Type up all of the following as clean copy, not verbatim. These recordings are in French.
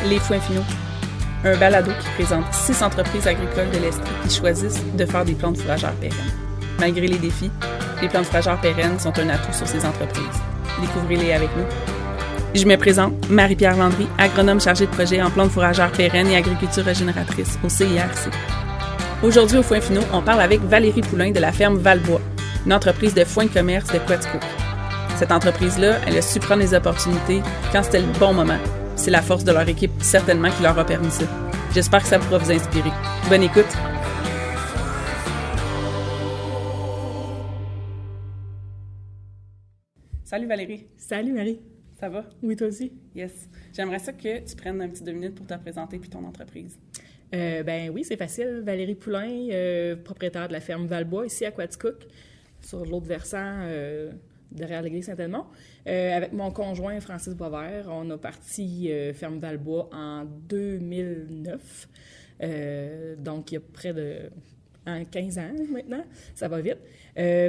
Les Foins Finaux, un balado qui présente 6 entreprises agricoles de l'Estrie qui choisissent de faire des plantes fourragères pérennes. Malgré les défis, les plantes fourragères pérennes sont un atout sur ces entreprises. Découvrez-les avec nous. Je me présente, Marie-Pierre Landry, agronome chargée de projet en plantes fourragères pérennes et agriculture régénératrice au CIRC. Aujourd'hui, au Foins Finaux, on parle avec Valérie Poulain de la ferme Valbois, une entreprise de foin de commerce de Quaticook. Cette entreprise-là, elle a su prendre les opportunités quand c'était le bon moment. C'est la force de leur équipe, certainement, qui leur a permis ça. J'espère que ça pourra vous inspirer. Bonne écoute! Salut Valérie! Salut Marie! Ça va? Oui, toi aussi? Yes. J'aimerais ça que tu prennes un petit 2 minutes pour te présenter puis ton entreprise. Ben oui, c'est facile. Valérie Poulain, propriétaire de la ferme Valbois, ici à Quaticook, sur l'autre versant, derrière l'église Saint-Edmond. Avec mon conjoint Francis Boisvert, on a parti ferme Valbois en 2009. Donc, il y a près de 15 ans maintenant. Ça va vite.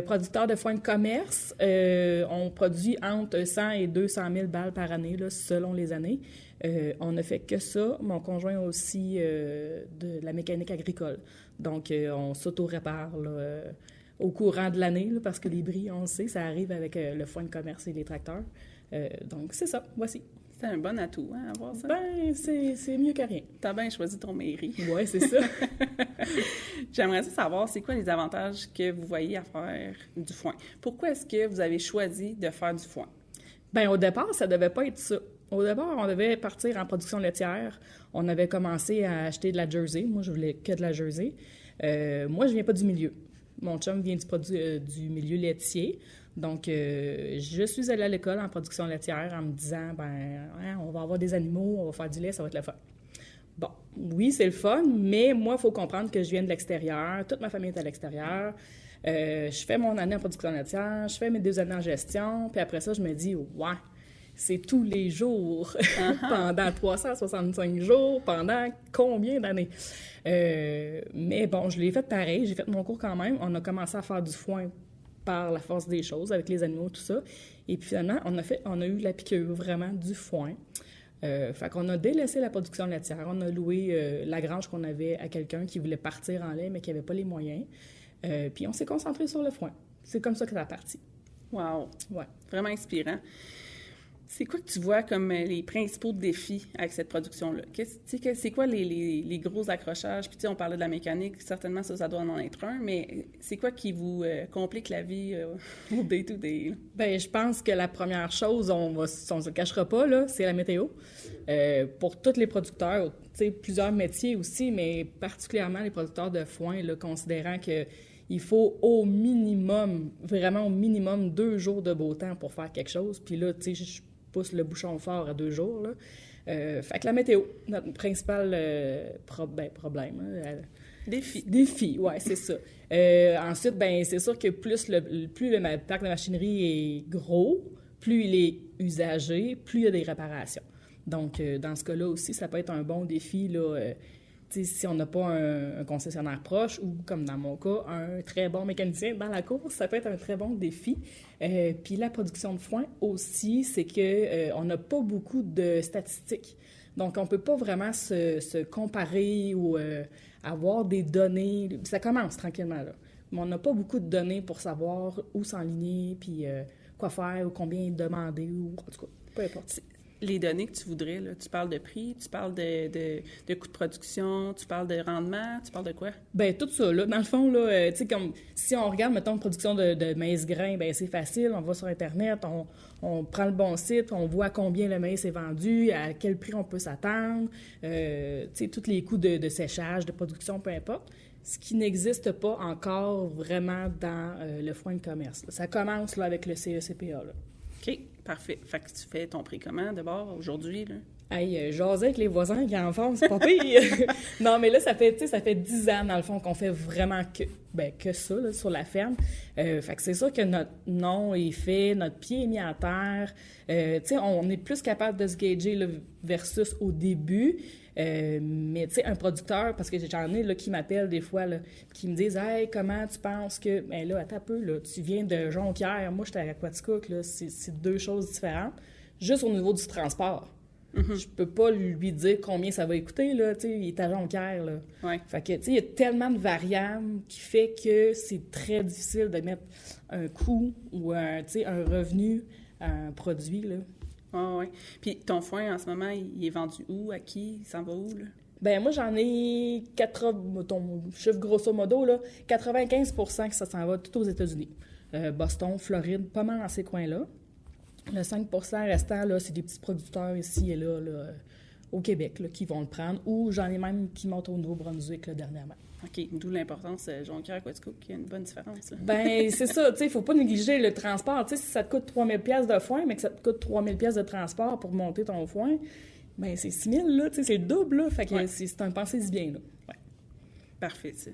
Producteur de foin de commerce, on produit entre 100 et 200 000 balles par année, là, selon les années. On ne fait que ça. Mon conjoint a aussi de la mécanique agricole. Donc, on s'auto-répare là, au courant de l'année, là, parce que les bris, on le sait, ça arrive avec le foin de commerce et les tracteurs. Donc, c'est ça. Voici. C'est un bon atout, hein, avoir ça? Ben, c'est mieux que rien. T'as bien choisi ton mairie. Oui, c'est ça. J'aimerais savoir, c'est quoi les avantages que vous voyez à faire du foin? Pourquoi est-ce que vous avez choisi de faire du foin? Bien, au départ, ça devait pas être ça. Au départ, on devait partir en production laitière. On avait commencé à acheter de la Jersey. Moi, je voulais que de la Jersey. Moi, je viens pas du milieu. Mon chum vient du milieu laitier. Donc, je suis allée à l'école en production laitière en me disant, on va avoir des animaux, on va faire du lait, ça va être le fun. Bon, oui, c'est le fun, mais moi, il faut comprendre que je viens de l'extérieur. Toute ma famille est à l'extérieur. Je fais mon année en production laitière, je fais mes 2 années en gestion, puis après ça, je me dis, ouais, c'est tous les jours, pendant 365 jours, pendant combien d'années? Mais bon, je l'ai fait pareil, j'ai fait mon cours quand même. On a commencé à faire du foin par la force des choses, avec les animaux, tout ça. Et puis finalement, on a eu la piqûre, vraiment, du foin. Fait qu'on a délaissé la production laitière. On a loué la grange qu'on avait à quelqu'un qui voulait partir en lait, mais qui n'avait pas les moyens. Puis on s'est concentré sur le foin. C'est comme ça que ça a parti. Wow! Ouais. Vraiment inspirant. C'est quoi que tu vois comme les principaux défis avec cette production-là? C'est quoi les gros accrochages? Puis, on parlait de la mécanique, certainement ça doit en être un, mais c'est quoi qui vous complique la vie au day-to-day? Bien, je pense que la première chose, on ne se cachera pas, là, c'est la météo. Pour tous les producteurs, plusieurs métiers aussi, mais particulièrement les producteurs de foin, là, considérant qu'il faut au minimum, vraiment au minimum 2 jours de beau temps pour faire quelque chose. Puis là, tu sais, je pousse le bouchon fort à 2 jours, là. Fait que la météo, notre principal problème. Défi, oui, c'est ça. Ensuite, ben c'est sûr que plus le parc de machinerie est gros, plus il est usagé, plus il y a des réparations. Donc, dans ce cas-là aussi, ça peut être un bon défi, là, si on n'a pas un concessionnaire proche ou, comme dans mon cas, un très bon mécanicien dans la course, ça peut être un très bon défi. Puis la production de foin aussi, c'est qu'on n'a pas beaucoup de statistiques. Donc, on ne peut pas vraiment se comparer ou avoir des données. Ça commence tranquillement, là. Mais on n'a pas beaucoup de données pour savoir où s'enligner, puis quoi faire, ou combien demander, ou en tout cas, peu importe. Les données que tu voudrais, là, tu parles de prix, tu parles de coûts de production, tu parles de rendement, tu parles de quoi? Bien, tout ça, là. Dans le fond, là, tu sais, comme si on regarde, mettons, une production de maïs-grain, bien, c'est facile. On va sur Internet, on prend le bon site, on voit combien le maïs est vendu, à quel prix on peut s'attendre, tu sais, tous les coûts de séchage, de production, peu importe. Ce qui n'existe pas encore vraiment dans le foin de commerce, là. Ça commence, là, avec le CECPA, là. OK, parfait. Fait que tu fais ton prix comment, d'abord, aujourd'hui, là? Hey, jaser avec les voisins qui en font, c'est pas pire! Non, mais là, ça fait 10 ans, dans le fond, qu'on fait vraiment que ça, là, sur la ferme. Fait que c'est sûr que notre nom est fait, notre pied est mis à terre. Tu sais, on est plus capable de se gager, là, versus au début. Mais tu sais, un producteur, parce que j'en ai là, qui m'appellent des fois, là, qui me disent « Hey, comment tu penses que... » Ben là, attends un peu, là, tu viens de Jonquière, moi, j'étais à Quaticook, là, c'est 2 choses différentes. Juste au niveau du transport. Je peux pas lui dire combien ça va coûter, là, tu sais, il est à Jonquière, là. Ouais. Fait que, tu sais, il y a tellement de variables qui fait que c'est très difficile de mettre un coût ou un revenu à un produit, là. Ah ouais. Puis ton foin, en ce moment, il est vendu où? À qui? Il s'en va où, là? Ben moi, j'en ai ton chiffre grosso modo, là, 95% que ça s'en va tout aux États-Unis. Boston, Floride, pas mal dans ces coins-là. Le 5% restant, là, c'est des petits producteurs ici et là, au Québec, là, qui vont le prendre. Ou j'en ai même qui montent au Nouveau-Brunswick, là, dernièrement. OK. D'où l'importance, Jonquière-Quaticook, il y a une bonne différence, là. Ben c'est ça, tu sais, il faut pas négliger le transport. Tu sais, si ça te coûte 3000 pièces de foin, mais que ça te coûte 3000 pièces de transport pour monter ton foin, ben c'est 6000, là, tu sais, c'est le double, là. Fait que c'est un pensez-y bien, là. Ouais. Parfait, ça.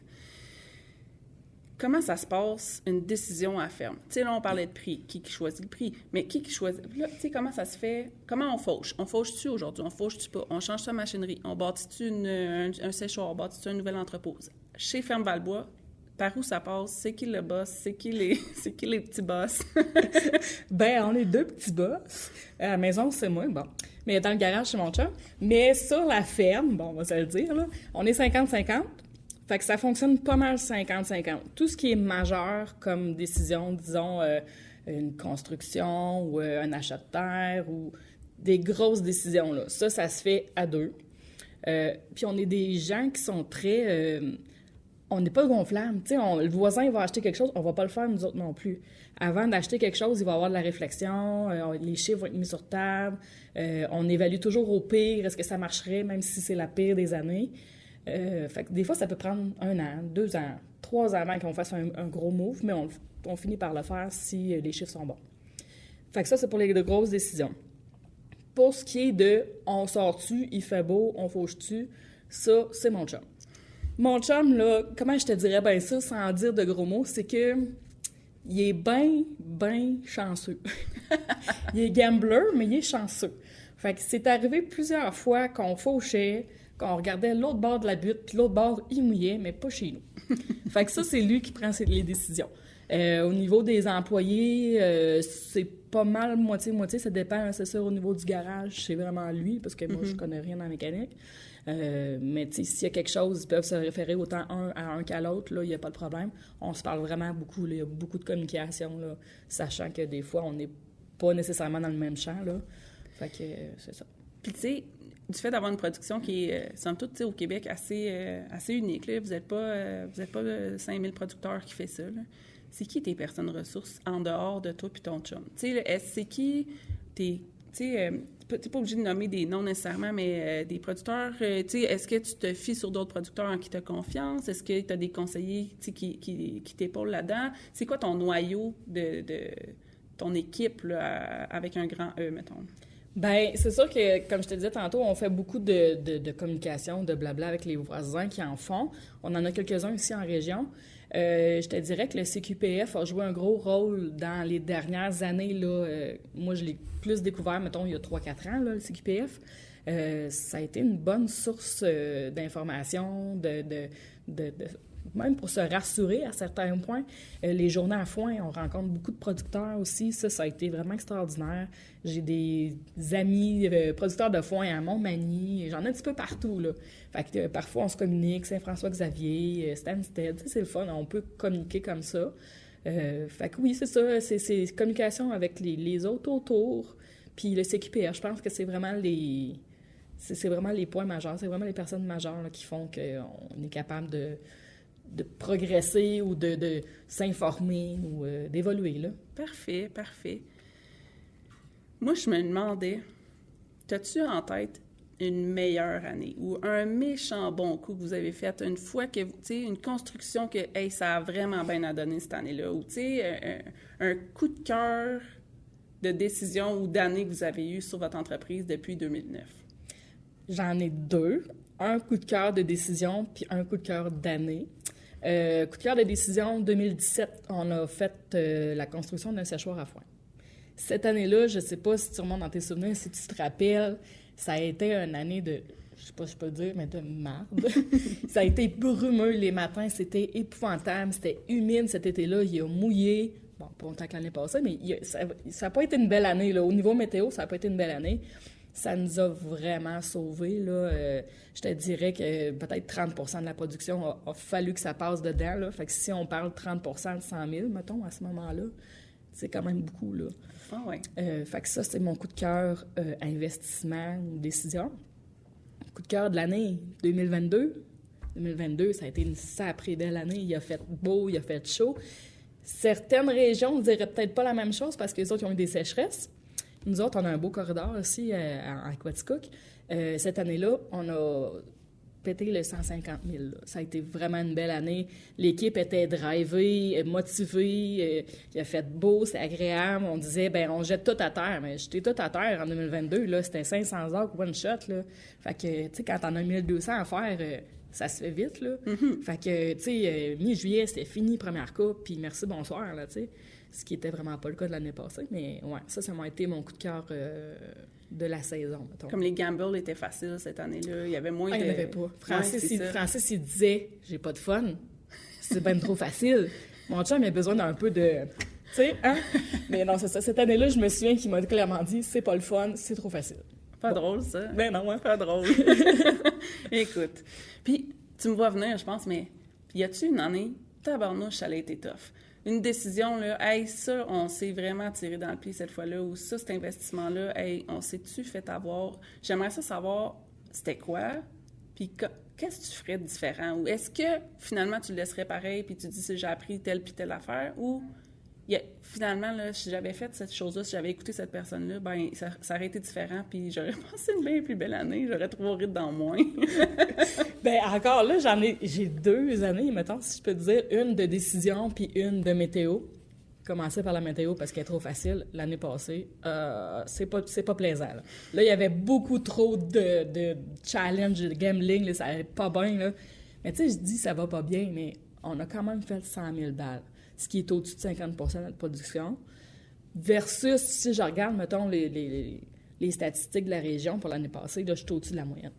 Comment ça se passe, une décision à ferme? Tu sais, là, on parlait de prix. Qui choisit le prix? Mais qui choisit... Là, tu sais, comment ça se fait? Comment on fauche? On fauche-tu aujourd'hui? On fauche-tu pas? On change sa machinerie? On bâtit-tu un séchoir? On bâtit-tu un nouvel entrepôt? Chez Ferme Valbois, par où ça passe? C'est qui le boss? C'est qui les petits boss? Ben, on est 2 petits boss. À la maison, c'est moi, bon. Mais dans le garage, c'est mon chum. Mais sur la ferme, bon, on va se le dire, là, on est 50-50. Fait que ça fonctionne pas mal 50-50. Tout ce qui est majeur comme décision, disons, une construction ou un achat de terre ou des grosses décisions, là, ça se fait à 2. Puis on est des gens qui sont très... on n'est pas gonflable. Tu sais, le voisin, il va acheter quelque chose, on va pas le faire nous autres non plus. Avant d'acheter quelque chose, il va y avoir de la réflexion, les chiffres vont être mis sur table, on évalue toujours au pire, est-ce que ça marcherait, même si c'est la pire des années. Fait que des fois, ça peut prendre 1 an, 2 ans, 3 ans avant qu'on fasse un gros move, mais on finit par le faire si les chiffres sont bons. Fait que ça, c'est pour les grosses décisions. Pour ce qui est de « on sort-tu, il fait beau, on fauche-tu », ça, c'est mon chum. Mon chum, là, comment je te dirais bien ça sans dire de gros mots, c'est que il est bien chanceux. Il est gambler, mais il est chanceux. Fait que c'est arrivé plusieurs fois qu'on fauchait, qu'on regardait l'autre bord de la butte, puis l'autre bord, il mouillait, mais pas chez nous. Fait que ça, c'est lui qui prend les décisions. Au niveau des employés, c'est pas mal moitié-moitié. Ça dépend, c'est sûr, au niveau du garage, c'est vraiment lui, parce que moi, je connais rien en mécanique. Mais tu sais, s'il y a quelque chose, ils peuvent se référer autant à un qu'à l'autre, là, il n'y a pas de problème. On se parle vraiment beaucoup, là, il y a beaucoup de communication, là, sachant que des fois, on n'est pas nécessairement dans le même champ, là. Fait que c'est ça. Puis tu sais, du fait d'avoir une production qui est, somme toute, au Québec, assez unique, là, vous n'êtes pas 5000 producteurs qui fait ça, là. C'est qui tes personnes ressources en dehors de toi puis ton chum? Tu sais, c'est qui tes... Tu sais, t'es pas obligé de nommer des noms nécessairement, mais des producteurs, tu sais, est-ce que tu te fies sur d'autres producteurs en qui tu as confiance? Est-ce que tu as des conseillers qui t'épaulent là-dedans? C'est quoi ton noyau de ton équipe là, avec un grand E, mettons? Bien, c'est sûr que, comme je te disais tantôt, on fait beaucoup de communication, de blabla avec les voisins qui en font. On en a quelques-uns ici en région. Je te dirais que le CQPF a joué un gros rôle dans les dernières années. Là, moi, je l'ai plus découvert, mettons, il y a 3-4 ans, là, le CQPF. Ça a été une bonne source d'informations, même pour se rassurer à certains points. Les journées à foin, on rencontre beaucoup de producteurs aussi. Ça a été vraiment extraordinaire. J'ai des amis producteurs de foin à Montmagny. J'en ai un petit peu partout, là. Fait que parfois, on se communique. Saint-François-Xavier, Stansted. C'est le fun. On peut communiquer comme ça. Fait que oui, c'est ça. C'est communication avec les autres autour. Puis le CQPR, je pense que c'est vraiment les... C'est vraiment les points majeurs. C'est vraiment les personnes majeures là, qui font qu'on est capable de progresser ou de s'informer ou d'évoluer, là. Parfait, parfait. Moi, je me demandais, as-tu en tête une meilleure année ou un méchant bon coup que vous avez fait une fois que, tu sais, une construction que, hey, ça a vraiment bien à donner cette année-là, ou, tu sais, un coup de cœur de décision ou d'année que vous avez eu sur votre entreprise depuis 2009? J'en ai 2. Un coup de cœur de décision puis un coup de cœur d'année. Coup de cœur de décision, 2017, on a fait la construction d'un séchoir à foin. Cette année-là, je ne sais pas si tu remontes dans tes souvenirs, si tu te rappelles, ça a été une année de, je ne sais pas si je peux le dire, mais de marde. Ça a été brumeux les matins, c'était épouvantable, c'était humide cet été-là, il a mouillé. Bon, pas autant que l'année passée, mais ça n'a pas été une belle année. Là. Au niveau météo, ça n'a pas été une belle année. ça nous a vraiment sauvés, là. Je te dirais que peut-être 30% de la production a fallu que ça passe dedans, là. Fait que si on parle 30% de 100 000, mettons, à ce moment-là, c'est quand même beaucoup, là. Ah ouais. Fait que ça, c'est mon coup de cœur investissement ou décision. Coup de cœur de l'année 2022. 2022, ça a été une sacrée belle année. Il a fait beau, il a fait chaud. Certaines régions ne diraient peut-être pas la même chose parce que les autres ils ont eu des sécheresses. Nous autres, on a un beau corridor aussi à Aquaticook. Cette année-là, on a pété le 150 000. Là. Ça a été vraiment une belle année. L'équipe était drivée, motivée. Il a fait beau, c'est agréable. On disait, ben on jette tout à terre. Mais jeter tout à terre en 2022, là, c'était 500 heures one shot. Là. Fait que, tu sais, quand on a 1200 à faire, ça se fait vite. Là. Fait que, tu sais, mi-juillet, c'était fini, première coupe, puis merci, bonsoir, là, tu sais. Ce qui était vraiment pas le cas de l'année passée. Mais ouais, ça m'a été mon coup de cœur de la saison, mettons. Comme les gambles étaient faciles cette année-là, il y avait moins de... il n'y en avait pas. Francis, il il disait « J'ai pas de fun. C'est bien trop facile. Mon chum, il a besoin d'un peu de... » Tu sais, hein? Mais non, c'est ça. Cette année-là, je me souviens qu'il m'a clairement dit « C'est pas le fun, c'est trop facile. » Pas drôle, ça. Ben non, hein? Pas drôle. Écoute. Puis, tu me vois venir, je pense, mais y a-tu une année, tabarnouche, ça a été tough? Une décision, là, hey, ça, on s'est vraiment tiré dans le pied cette fois-là, ou ça, cet investissement-là, hey, on s'est-tu fait avoir? J'aimerais ça savoir c'était quoi, puis qu'est-ce que tu ferais de différent? Ou est-ce que, finalement, tu le laisserais pareil, puis tu dis, si j'ai appris telle puis telle affaire, ou finalement, là, si j'avais fait cette chose-là, si j'avais écouté cette personne-là, ben ça aurait été différent, puis j'aurais passé une bien plus belle année, j'aurais trouvé au rythme dans moins. Ben encore là, j'ai 2 années, mettons, si je peux te dire, une de décision puis une de météo. Commencer par la météo parce qu'elle est trop facile. L'année passée, c'est pas plaisant. Là, il y avait beaucoup trop de challenge, de gambling, là, ça allait pas bien. Là. Mais tu sais, je dis ça va pas bien, mais on a quand même fait 100 000 balles, ce qui est au-dessus de 50 % de notre production. Versus, si je regarde, mettons, les statistiques de la région pour l'année passée, là, je suis au-dessus de la moyenne.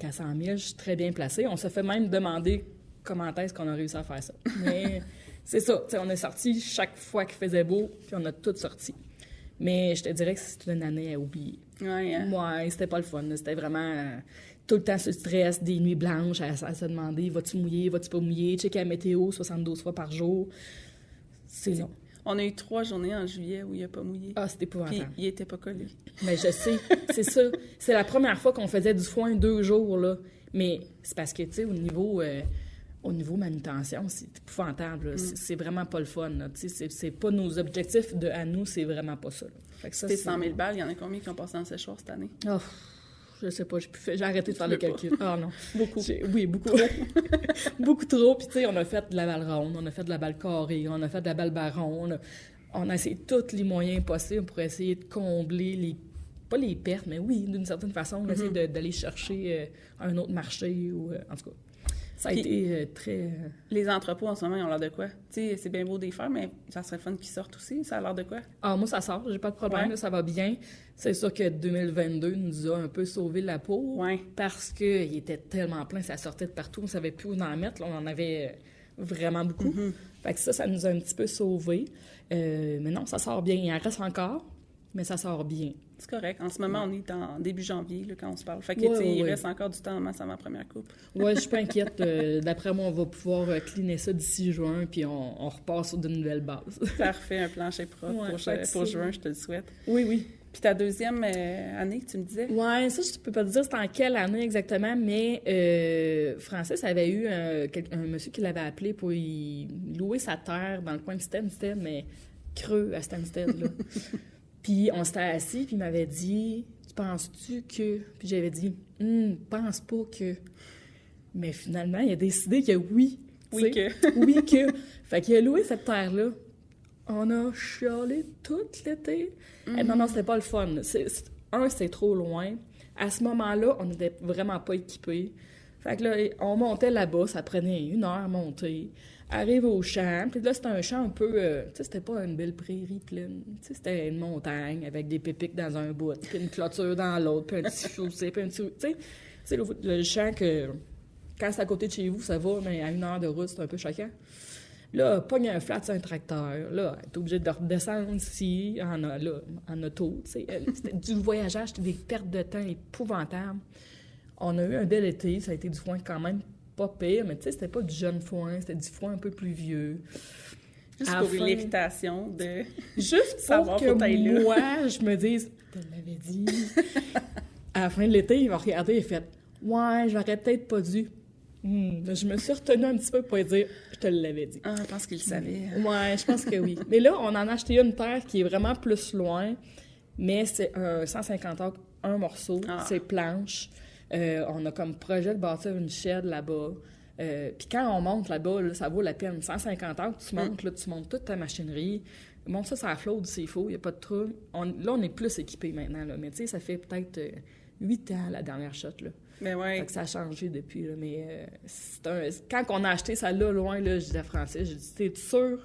À 100 000, je suis très bien placée. On se fait même demander comment est-ce qu'on a réussi à faire ça. Mais c'est ça. On est sorti chaque fois qu'il faisait beau, puis on a tout sorti. Mais je te dirais que c'est une année à oublier. Ouais, hein? Ouais, c'était pas le fun. C'était vraiment tout le temps ce stress, des nuits blanches à se demander vas-tu mouiller, vas-tu pas mouiller, checker la météo 72 fois par jour. C'est long. On a eu 3 journées en juillet où il n'a pas mouillé. Ah, c'était épouvantable. Puis il était pas collé. Mais je sais, c'est ça. C'est la première fois qu'on faisait du foin 2 jours, là. Mais c'est parce que, tu sais, au niveau manutention, c'est épouvantable. Là. C'est vraiment pas le fun. C'est pas nos objectifs à nous, c'est vraiment pas ça. Là. Fait que ça, c'était 100 000 balles, il y en a combien qui ont passé dans ce séchoir cette année? Oh, je sais pas, j'ai arrêté de faire le calcul. Ah non. Beaucoup. Oui, beaucoup. Beaucoup trop. Puis tu sais, on a fait de la balle ronde, on a fait de la balle carrée, on a fait de la balle baron. On a essayé tous les moyens possibles pour essayer de combler pas les pertes, mais oui, d'une certaine façon, on essaie d'aller chercher un autre marché ou en tout cas. Ça a été très... Les entrepôts, en ce moment, ils ont l'air de quoi? Tu sais, c'est bien beau d'y faire, mais ça serait fun qu'ils sortent aussi. Ça a l'air de quoi? Ah, moi, ça sort. J'ai pas de problème. Ouais. Là, ça va bien. C'est sûr que 2022 nous a un peu sauvé la peau. Ouais. Parce qu'il était tellement plein, ça sortait de partout. On ne savait plus où en mettre. Là, on en avait vraiment beaucoup. Fait que ça nous a un petit peu sauvés. Mais non, ça sort bien. Il en reste encore, mais ça sort bien. C'est correct. En ce moment, on est en début janvier là, quand on se parle. Fait que, il reste encore du temps avant ma première coupe. Oui, je suis pas inquiète. D'après moi, on va pouvoir cleaner ça d'ici juin, puis on repart sur de nouvelles bases. Parfait, un plancher propre pour juin, je te le souhaite. Oui. Puis ta deuxième année que tu me disais? Oui, ça, je peux pas te dire c'était en quelle année exactement, mais Francis avait eu un monsieur qui l'avait appelé pour y louer sa terre dans le coin de Stansted, mais creux à Stansted, là. Puis on s'était assis, puis il m'avait dit « Tu penses-tu que... » Puis j'avais dit « Pense pas que... » Mais finalement, il a décidé que oui. Oui que. Oui que. Fait qu'il a loué cette terre-là. On a chialé tout l'été. Non, c'était pas le fun. C'est trop loin. À ce moment-là, on n'était vraiment pas équipés. Fait que là, on montait là-bas, ça prenait 1 heure à monter. Arrive au champ, puis là, c'était un champ un peu... tu sais, c'était pas une belle prairie pleine. Tu sais, c'était une montagne avec des pépiques dans un bout, puis une clôture dans l'autre, puis un petit chaussée, puis un petit... Tu sais, le champ que... Quand c'est à côté de chez vous, ça va, mais à 1 heure de route, c'est un peu choquant. Là, pogne un flat sur un tracteur. Là, t'es obligé de redescendre ici, en auto. C'était du voyagage, c'était des pertes de temps épouvantables. On a eu un bel été, ça a été du foin quand même pas pire, mais tu sais, c'était pas du jeune foin, c'était du foin un peu plus vieux. Juste pour l'irritation de juste pour que moi, je me dise « Je te l'avais dit ». À la fin de l'été, il va regarder et fait « Ouais, j'aurais peut-être pas dû ». Je me suis retenue un petit peu pour dire « Je te l'avais dit ». Ah, je pense qu'il le savait. Ouais, je pense que oui. Mais là, on en a acheté une terre qui est vraiment plus loin, mais c'est un 150 acres, un morceau, c'est planche. On a comme projet de bâtir une shed là-bas. Puis quand on monte là-bas, là, ça vaut la peine. 150 acres, tu montes, là, tu montes toute ta machinerie. Bon, ça flotte s'il faut, il n'y a pas de trouble. Là, on est plus équipés maintenant, là. Mais tu sais, ça fait peut-être 8 ans, la dernière shot, là. Mais ouais. Fait que ça a changé depuis, là. Mais quand on a acheté ça là, loin, là, je disais à Francis, j'ai dit, t'es sûr?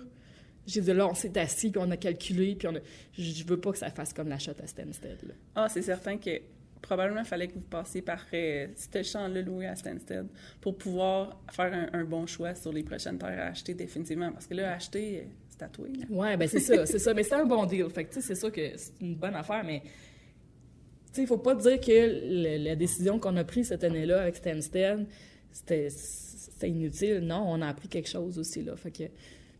J'ai dit, là, on s'est assis, puis on a calculé, puis je veux pas que ça fasse comme la shot à Stansted, là. Ah, c'est certain que probablement, il fallait que vous passiez par ce champ-là loué à Stansted pour pouvoir faire un bon choix sur les prochaines terres à acheter définitivement. Parce que là, acheter, c'est à toi. Oui, bien, c'est ça. Mais c'est un bon deal. Fait que, tu sais, c'est sûr que c'est une bonne affaire, mais tu sais, il faut pas dire que la décision qu'on a prise cette année-là avec Stansted, c'était inutile. Non, on a appris quelque chose aussi, là. Fait que,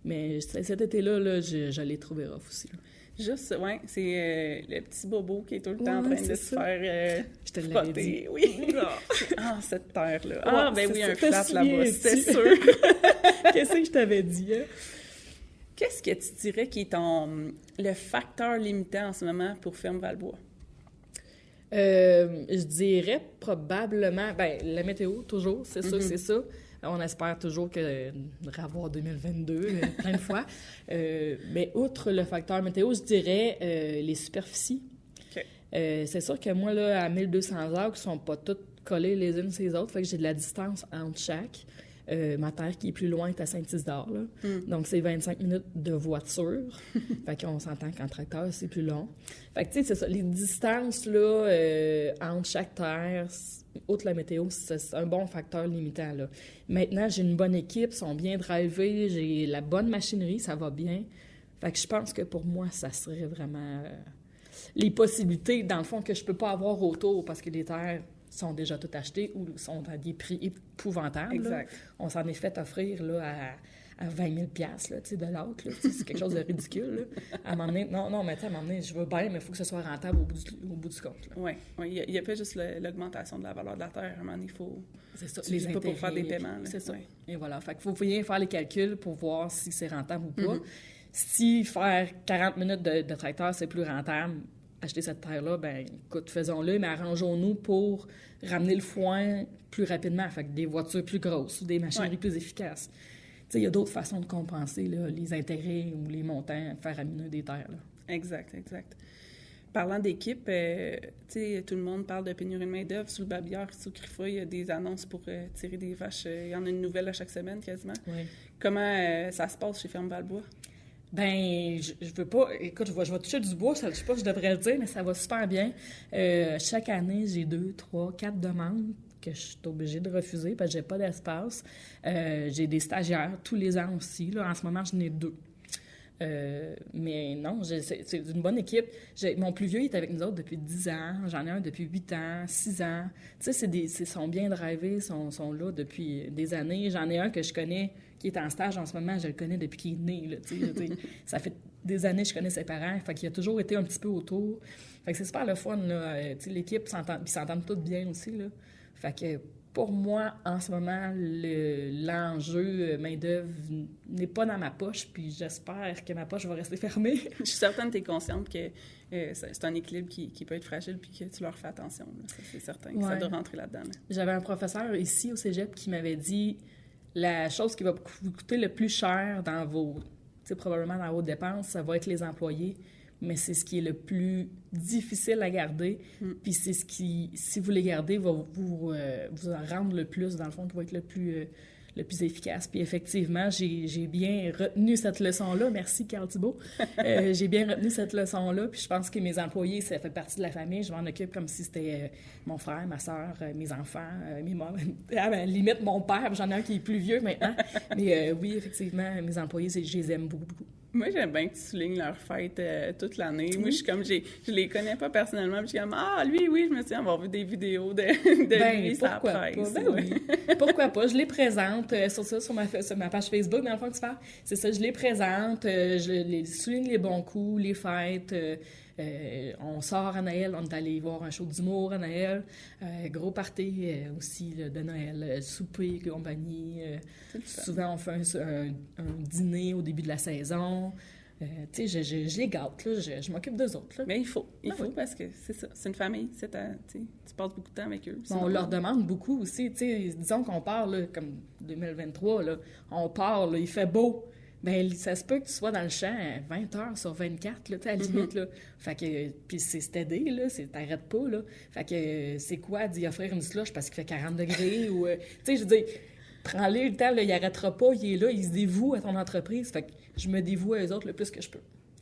mais cet été-là, là, je l'ai trouvé rough aussi, là. Juste, oui, c'est le petit bobo qui est tout le temps en train de se faire je te frotter. Dit. Oui. Cette terre-là. Oui, un flat là-bas, c'est sûr. Qu'est-ce que je t'avais dit? Hein? Qu'est-ce que tu dirais qui est le facteur limitant en ce moment pour Ferme Val-Bois? Je dirais probablement, la météo, toujours, c'est ça, c'est ça. On espère toujours revoir 2022 plein de fois. Mais outre le facteur météo, je dirais les superficies. Okay. C'est sûr que moi, là, à 1200 heures, qui ne sont pas toutes collées les unes sur les autres, fait que j'ai de la distance entre chaque. Ma terre qui est plus loin est à Saint-Isidore, là. Donc, c'est 25 minutes de voiture. Fait qu'on s'entend qu'en tracteur, c'est plus long. Fait que, tu sais, c'est ça. Les distances, là, entre chaque terre, outre la météo, c'est un bon facteur limitant, là. Maintenant, j'ai une bonne équipe, ils sont bien drivés, j'ai la bonne machinerie, ça va bien. Fait que je pense que pour moi, ça serait vraiment les possibilités, dans le fond, que je peux pas avoir autour parce que les terres sont déjà toutes achetées ou sont à des prix épouvantables. Exact. On s'en est fait offrir là, à 20 000 $, de l'autre. C'est quelque chose de ridicule. Là. À m'emmener, non, mais tu sais, à m'emmener, je veux bien, mais il faut que ce soit rentable au bout du compte. Oui, il n'y a pas juste l'augmentation de la valeur de la terre. À un moment donné, il faut... C'est ça, les intérêts, pas pour faire des paiements. C'est ça. Et voilà. Fait qu'il faut bien faire les calculs pour voir si c'est rentable ou pas. Si faire 40 minutes de tracteur, c'est plus rentable, acheter cette terre-là, ben écoute, faisons-le, mais arrangeons-nous pour ramener le foin plus rapidement, fait que des voitures plus grosses ou des machineries plus efficaces. Tu sais, il y a d'autres façons de compenser là, les intérêts ou les montants faramineux des terres. Là. Exact. Parlant d'équipe, tu sais, tout le monde parle de pénurie de main-d'œuvre. Sous le babillard, sous Crifa, il y a des annonces pour tirer des vaches. Il y en a une nouvelle à chaque semaine, quasiment. Oui. Comment ça se passe chez Ferme Val-Bois? Ben, je veux pas... Écoute, je vais toucher du bois, je sais pas si je devrais le dire, mais ça va super bien. Chaque année, j'ai 2, 3, 4 demandes que je suis obligée de refuser parce que j'ai pas d'espace. J'ai des stagiaires tous les ans aussi. Là, en ce moment, j'en ai 2. Mais non, c'est une bonne équipe. Mon plus vieux, il est avec nous autres depuis 10 ans. J'en ai un depuis 8 ans, 6 ans. Tu sais, ils sont bien drivés, sont là depuis des années. J'en ai un que je connais qui est en stage en ce moment. Je le connais depuis qu'il est né. Là, ça fait des années que je connais ses parents. Fait qu'il a toujours été un petit peu autour. Fait que c'est super le fun. Là. L'équipe s'entend toutes bien aussi. Là. Fait que pour moi, en ce moment, l'enjeu main-d'œuvre n'est pas dans ma poche, puis j'espère que ma poche va rester fermée. Je suis certaine que tu es consciente que c'est un équilibre qui peut être fragile, puis que tu leur fais attention. Là. Ça, c'est certain que ça doit rentrer là-dedans. Là. J'avais un professeur ici au cégep qui m'avait dit la chose qui va vous coûter le plus cher dans probablement dans vos dépenses, ça va être les employés. Mais c'est ce qui est le plus difficile à garder. Puis c'est ce qui, si vous les gardez, va vous en rendre le plus, dans le fond, qui va être le le plus efficace. Puis effectivement, j'ai bien retenu cette leçon-là. Merci, Carl Thibault. J'ai bien retenu cette leçon-là. Puis je pense que mes employés, ça fait partie de la famille. Je m'en occupe comme si c'était mon frère, ma soeur, mes enfants, limite mon père. J'en ai un qui est plus vieux maintenant. Mais oui, effectivement, mes employés, je les aime beaucoup, beaucoup. Moi, j'aime bien que tu soulignes leur fête toute l'année. Moi, je suis comme, je les connais pas personnellement, puis je suis comme, lui, oui, je me souviens avoir vu des vidéos de lui, sa presse. Oui. Pourquoi pas? Je les présente sur ma page Facebook, dans le fond, que tu parles. C'est ça, je les présente, je les souligne les bons coups, les fêtes. On sort à Noël, on est allé voir un show d'humour à Noël, gros party aussi là, de Noël, souper, compagnie. Souvent, on fait un dîner au début de la saison. Tu sais, je les gâte, là, je m'occupe d'eux autres. Là. Mais il faut parce que c'est ça, c'est une famille, tu passes beaucoup de temps avec eux. On leur demande beaucoup aussi, tu sais, disons qu'on part, là, comme 2023, là, on part, là, il fait beau. Bien, ça se peut que tu sois dans le champ 20 heures sur 24, là, à la limite, là. Fait que, puis c'est stédé, là, t'arrêtes pas, là. Fait que, c'est quoi d'y offrir une slush parce qu'il fait 40 degrés ou... tu sais, je veux dire, prends-le le temps, là, il arrêtera pas, il est là, il se dévoue à ton entreprise. Fait que je me dévoue à eux autres le plus que je peux.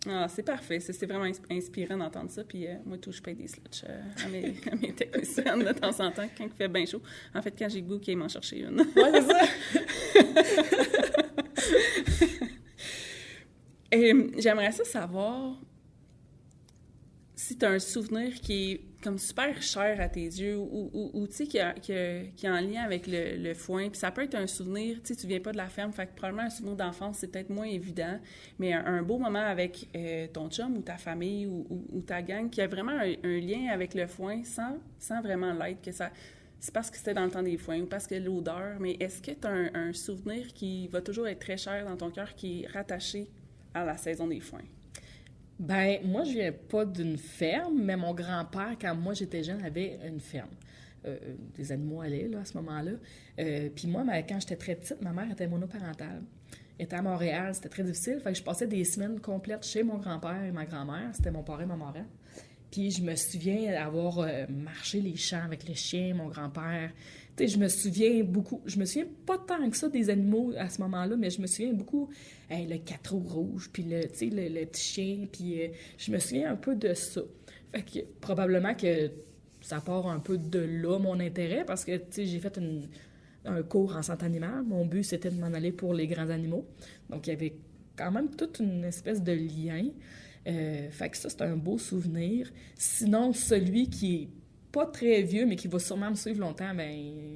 Ah, c'est parfait. C'est vraiment inspirant d'entendre ça. Puis moi, je paye des slushs à mes techniciennes de temps en temps quand il fait bien chaud. En fait, quand j'ai goût qu'ils m'en chercher une. Ouais, c'est ça! Et j'aimerais ça savoir si tu as un souvenir qui est comme super cher à tes yeux ou tu sais, qui est en lien avec le foin. Puis ça peut être un souvenir, tu sais, tu viens pas de la ferme, fait que probablement un souvenir d'enfance, c'est peut-être moins évident, mais un beau moment avec ton chum ou ta famille ou ta gang qui a vraiment un lien avec le foin sans vraiment l'être, que ça... C'est parce que c'était dans le temps des foins ou parce que l'odeur, mais est-ce que tu as un souvenir qui va toujours être très cher dans ton cœur, qui est rattaché à la saison des foins? Ben moi, je viens pas d'une ferme, mais mon grand-père, quand moi j'étais jeune, avait une ferme. Des animaux allaient, là, à ce moment-là. Puis moi, quand j'étais très petite, ma mère était monoparentale. Elle était à Montréal, c'était très difficile. Fait que je passais des semaines complètes chez mon grand-père et ma grand-mère. C'était mon parrain, ma marraine. Puis je me souviens avoir marché les champs avec les chiens, mon grand-père. Tu sais, je me souviens beaucoup. Je me souviens pas tant que ça des animaux à ce moment-là, mais je me souviens beaucoup le 4 roues rouge, puis le petit chien, puis je me souviens un peu de ça. Fait que probablement que ça part un peu de là, mon intérêt, parce que, tu sais, j'ai fait un cours en santé animale. Mon but, c'était de m'en aller pour les grands animaux. Donc, il y avait quand même toute une espèce de lien. Fait que ça, c'est un beau souvenir. Sinon, celui qui est pas très vieux, mais qui va sûrement me suivre longtemps, ben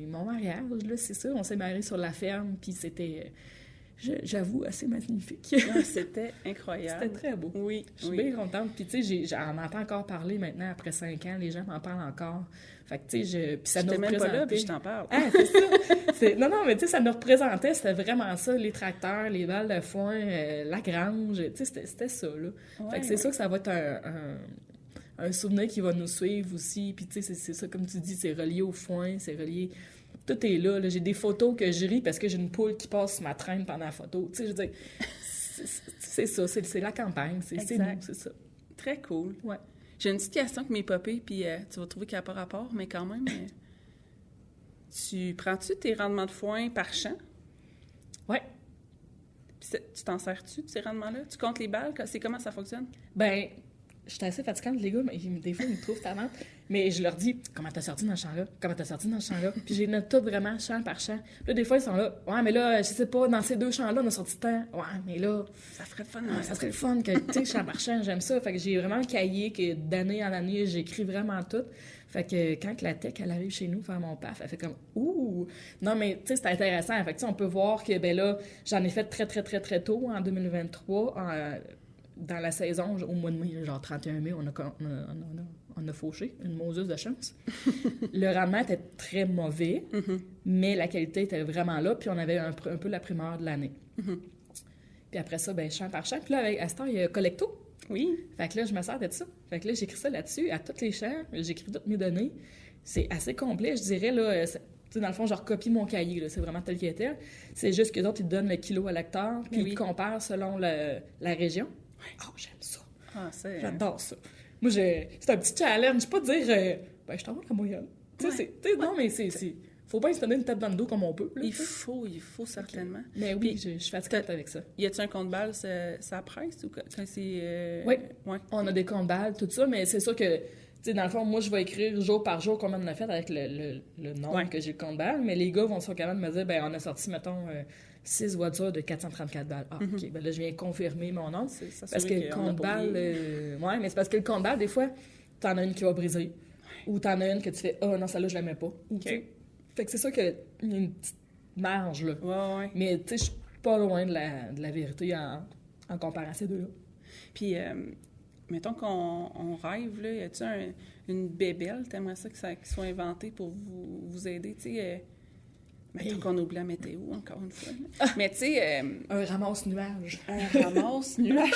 mon mariage, là, c'est ça. On s'est mariés sur la ferme, puis c'était, j'avoue, assez magnifique. Ah, c'était incroyable. C'était très beau. Oui, je suis bien contente. Puis, tu sais, j'en entends encore parler maintenant, après 5 ans. Les gens m'en parlent encore. Fait que, tu sais, puis ça nous représentait... même pas là, puis je t'en parle. Ah, c'est ça! Non, mais tu sais, ça nous représentait, c'était vraiment ça, les tracteurs, les balles de foin, la grange, tu sais, c'était ça, là. Ouais, fait que c'est ça que ça va être un souvenir qui va nous suivre aussi. Puis, tu sais, c'est ça, comme tu dis, c'est relié au foin, c'est relié... Tout est là. J'ai des photos que je ris parce que j'ai une poule qui passe sur ma traîne pendant la photo. Tu sais, je veux dire, c'est ça, c'est la campagne, c'est nous, c'est ça. Très cool. Ouais. J'ai une petite question qui m'est popée, puis tu vas trouver qu'elle n'a pas rapport, mais quand même, prends-tu tes rendements de foin par champ? Oui. Puis tu t'en sers-tu de ces rendements-là? Tu comptes les balles? C'est comment ça fonctionne? Ben, je suis assez fatigante, les gars, mais des fois, ils me trouvent talente. Mais je leur dis, comment t'as sorti dans ce champ-là? Comment t'as sorti dans ce champ-là? Puis j'ai note tout vraiment champ par champ. Puis là, des fois, ils sont là, ouais, mais là, je sais pas, dans ces 2 champs-là, on a sorti tant. Ouais, mais là, ça serait le fun. Ça serait le fun que, tu sais, champ par champ, j'aime ça. Fait que j'ai vraiment un cahier que d'année en année, j'écris vraiment tout. Fait que quand la tech, elle arrive chez nous faire mon paf, elle fait comme « Ouh! » Non, mais tu sais, c'est intéressant. Fait que on peut voir que, ben là, j'en ai fait très, très, très, très tôt, en 2023, dans la saison, au mois de mai, genre 31 mai, on a fauché, une moseuse de chance. Le rendement était très mauvais, mais la qualité était vraiment là, puis on avait un peu la primeur de l'année. Puis après ça, ben champ par champ. Puis là, avec Astor, il y a Collecto. Oui. Fait que là, je me sers de ça. Fait que là, j'écris ça là-dessus, à tous les champs. J'écris toutes mes données. C'est assez complet, je dirais, là. Dans le fond, je recopie mon cahier, là. C'est vraiment tel qu'il était. C'est juste qu'eux autres, ils te donnent le kilo à l'hectare, puis ils comparent selon la région. Oh, j'aime ça. Ah, j'adore ça. Moi, c'est un petit challenge. Pas de dire, ben, je t'envoie la moyenne. Tu sais, non, mais faut pas se donner une tape dans le dos comme on peut. Là, il faut certainement. Mais oui, je suis fatiguée avec ça. Y a-tu un compte balle, ça presse ou quand c'est... Oui, ouais. On a des comptes balles, tout ça, mais c'est sûr que, tu sais, dans le fond, moi, je vais écrire jour par jour combien on a fait avec le nombre que j'ai le compte balles, mais les gars vont sont capables de me dire, ben on a sorti, mettons, 6 voitures de 434 balles. Ah, OK, ben là, je viens confirmer mon nombre. Parce que le compte balles... ouais, mais c'est parce que le compte balles, des fois, t'en as une qui va briser, ou t'en as une que tu fais, ah non, celle-là, je la mets pas. OK. Fait que c'est sûr qu'il y a une petite marge, là. Ouais. Mais, tu sais, je suis pas loin de la vérité en comparant à ces deux-là. Puis, mettons qu'on rêve, là, y a-tu une bébelle, t'aimerais ça qui soit inventée pour vous aider, tu sais... mettons qu'on oublie la météo, encore une fois. Mais tu sais... un ramasse-nuage. Un ramasse-nuage,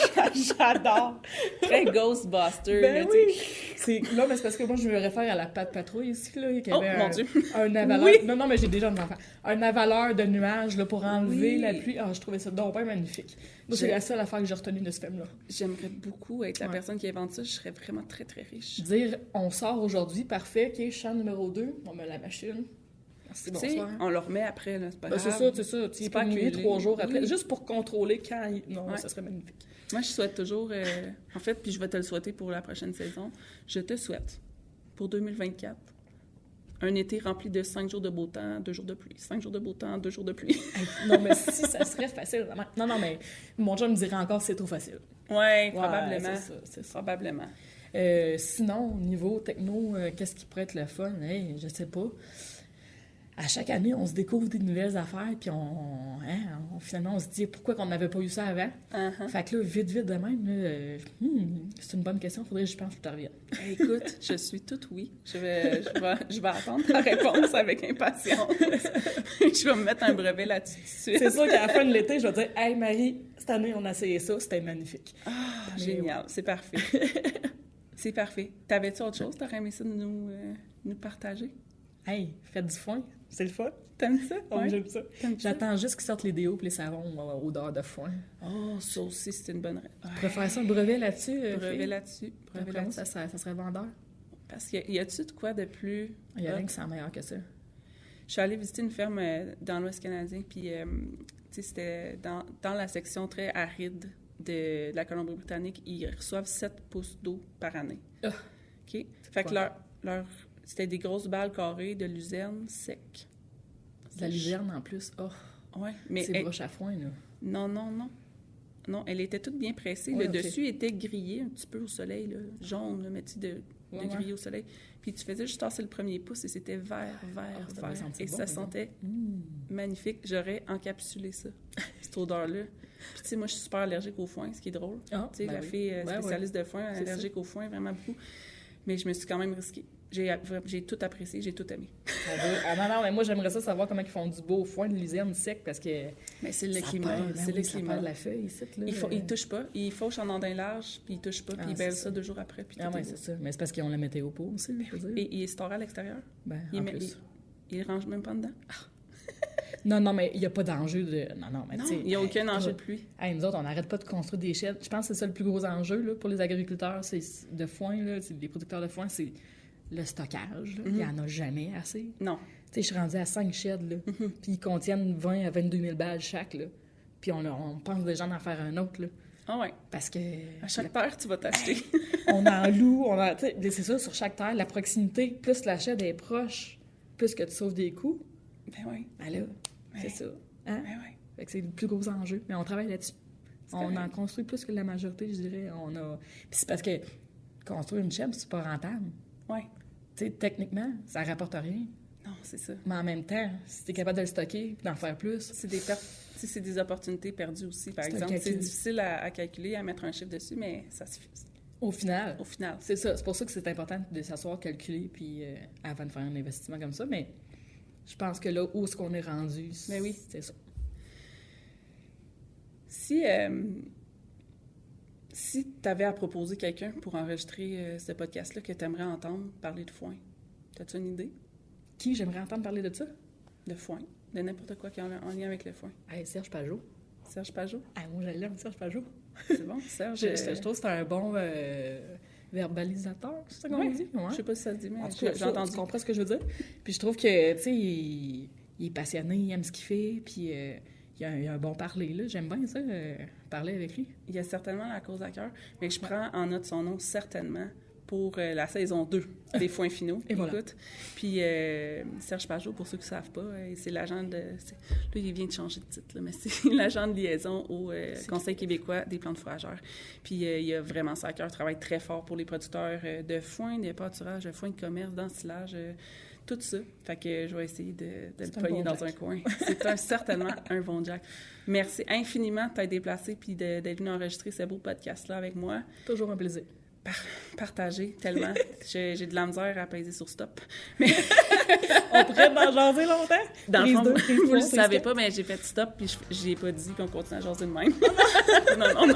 j'adore! Très Ghostbuster. Ben oui! Là, mais c'est parce que moi, je me réfère à la patte patrouille ici, là, qui avait mon Dieu! Un avaleur... Oui. Non, mais j'ai déjà des enfants. Un avaleur de nuages, là, pour enlever la pluie. Ah, je trouvais ça donc bien magnifique. Moi, c'est la seule affaire que j'ai retenue de ce film-là. J'aimerais beaucoup être la personne qui invente ça. Je serais vraiment très, très riche. Dire, on sort aujourd'hui, parfait, OK, champ numéro 2, on met la machine. Merci, bonsoir. On le remet après, là, c'est pas grave. C'est ça. Tu pas nuit 3 jours après, juste pour contrôler quand il... Non, ça serait magnifique. Moi, je souhaite toujours... en fait, puis je vais te le souhaiter pour la prochaine saison, je te souhaite, pour 2024, un été rempli de 5 jours de beau temps, 2 jours de pluie. 5 jours de beau temps, 2 jours de pluie. Non, mais si ça serait facile, vraiment. Non, mais mon chum me dirait encore c'est trop facile. Oui, probablement. C'est ça. Probablement. Sinon, au niveau techno, qu'est-ce qui pourrait être le fun? Hey, je sais pas. À chaque année, on se découvre des nouvelles affaires, puis finalement, on se dit pourquoi qu'on n'avait pas eu ça avant. Uh-huh. Fait que là, vite de même, là, c'est une bonne question, faudrait que je pense que tu reviennes. Écoute, je suis toute oui. Je vais attendre ta réponse avec impatience. Je vais me mettre un brevet là-dessus tout de suite. C'est sûr qu'à la fin de l'été, je vais dire « Hey Marie, cette année, on a essayé ça, c'était magnifique. » Génial, c'est parfait. C'est parfait. T'avais-tu autre chose? T'aurais aimé ça de nous partager? Hey, faites du foin, c'est le fun. T'aimes ça? Ouais. J'aime ça. J'attends juste qu'ils sortent les déos et les savons odeur de foin. Oh, ça aussi, c'est une bonne réponse. Tu préfères ça, un brevet là-dessus? Brevet là-dessus. Ça serait vendeur. Parce qu'il y a-tu de quoi de plus... Il y a rien qui sent meilleur que ça. Je suis allée visiter une ferme dans l'Ouest canadien, puis c'était dans la section très aride de la Colombie-Britannique. Ils reçoivent 7 pouces d'eau par année. OK? Fait que leur c'était des grosses balles carrées de luzerne sec. De la luzerne en plus. Oh! Ouais, mais c'est broche à foin, là. Non. Non, elle était toute bien pressée. Ouais, le dessus était grillé un petit peu au soleil, là, jaune, là, mais tu sais, de grillé au soleil. Puis tu faisais juste tasser le premier pouce et c'était vert. Et ça sentait magnifique. J'aurais encapsulé ça, cette odeur-là. Puis tu sais, moi, je suis super allergique au foin, ce qui est drôle. Tu sais, la fille spécialiste de foin, allergique au foin, vraiment beaucoup. Mais je me suis quand même risquée. J'ai tout apprécié, j'ai tout aimé. Non, mais moi, j'aimerais ça savoir comment ils font du beau foin de luzerne sec, parce que... Mais c'est le climat. C'est le climat. de la feuille, ici, là. Ils touchent pas. Ils fauchent en andin large, puis ils touchent pas, puis ils bêlent ça 2 jours après, puis oui, c'est ça. Mais c'est parce qu'ils ont la météo pour aussi, je veux dire. Et il store à l'extérieur? Ben, en plus. Il range même pas dedans? Non, mais il n'y a pas d'enjeu de... Non, mais tu sais... Il n'y a aucun enjeu de pluie. Nous autres, on n'arrête pas de construire des sheds. Je pense que c'est ça le plus gros enjeu, là, pour les agriculteurs, c'est de foin, là, c'est les producteurs de foin, c'est le stockage. Il n'y en a jamais assez. Non. Tu sais, je suis rendue à 5 sheds, là, puis ils contiennent 20 à 22 000 balles chaque, là. Puis on pense déjà d'en faire un autre, là. Ah ouais. Parce que... À chaque terre, tu vas t'acheter. On en loue, c'est ça, sur chaque terre, la proximité, plus la shed est proche, plus que tu sauves des coûts. Ben oui. Ben là, c'est ça. Hein? Ben oui. Fait que c'est le plus gros enjeu. Mais on travaille là-dessus. On en construit plus que la majorité, je dirais. Puis c'est parce que construire une shed, c'est pas rentable. Oui. Tu sais, techniquement, ça rapporte rien. Non, c'est ça. Mais en même temps, si tu es capable de le stocker et d'en faire plus... C'est des pertes, c'est des opportunités perdues aussi, par exemple. C'est difficile à calculer, à mettre un chiffre dessus, mais ça se fait. Au final. C'est ça. C'est pour ça que c'est important de s'asseoir, calculer, puis avant de faire un investissement comme ça. Mais je pense que là, où est-ce qu'on est rendu, mais oui. C'est ça. Si tu avais à proposer quelqu'un pour enregistrer ce podcast-là que tu aimerais entendre parler de foin, as-tu une idée? Qui j'aimerais entendre parler de ça? De foin. De n'importe quoi qui est en lien avec le foin. Hey, Serge Pajot. Serge Pajot? Moi, je l'aime, Serge Pajot. C'est bon, Serge. Je trouve que c'est un bon... verbalisateur, c'est ça qu'on dit? Ouais. Je sais pas si ça se dit, mais en tout cas, j'ai entendu. Tu comprends ce que je veux dire? Puis je trouve que, tu sais, il est passionné, il aime ce qu'il fait, puis il a un bon parler, là. J'aime bien ça, parler avec lui. Il y a certainement la cause à cœur, mais je prends en note son nom certainement pour la saison 2 des Foins finaux. Et voilà. Puis Serge Pajot, pour ceux qui ne savent pas, c'est l'agent de... Là, il vient de changer de titre, là, mais c'est l'agent de liaison au Conseil québécois des plantes fourragères. Puis il a vraiment ça à cœur, travaille très fort pour les producteurs de foin, de pâturage, de foin de commerce, d'ensilage, tout ça. Fait que je vais essayer de le pogner dans un coin. C'est certainement un bon Jack. Merci infiniment de t'être déplacé puis d'être venu enregistrer ce beau podcast-là avec moi. Toujours un plaisir. Partager tellement. J'ai de la misère à peser sur stop. Mais on pourrait en jaser longtemps? Dans le fond, vous ne le savez pas, mais j'ai fait stop puis je ai pas dit puis on continue à jaser de même. Non.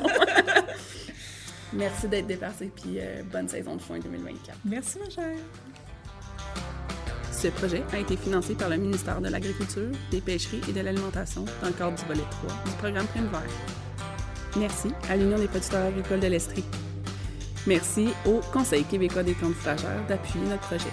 Merci d'être déplacé puis bonne saison de foin 2024. Merci, ma chère. Ce projet a été financé par le ministère de l'Agriculture, des Pêcheries et de l'Alimentation dans le cadre du volet 3 du programme Prime Vert. Merci à l'Union des producteurs agricoles de l'Estrie. Merci au Conseil québécois des plantes fourragères d'appuyer notre projet.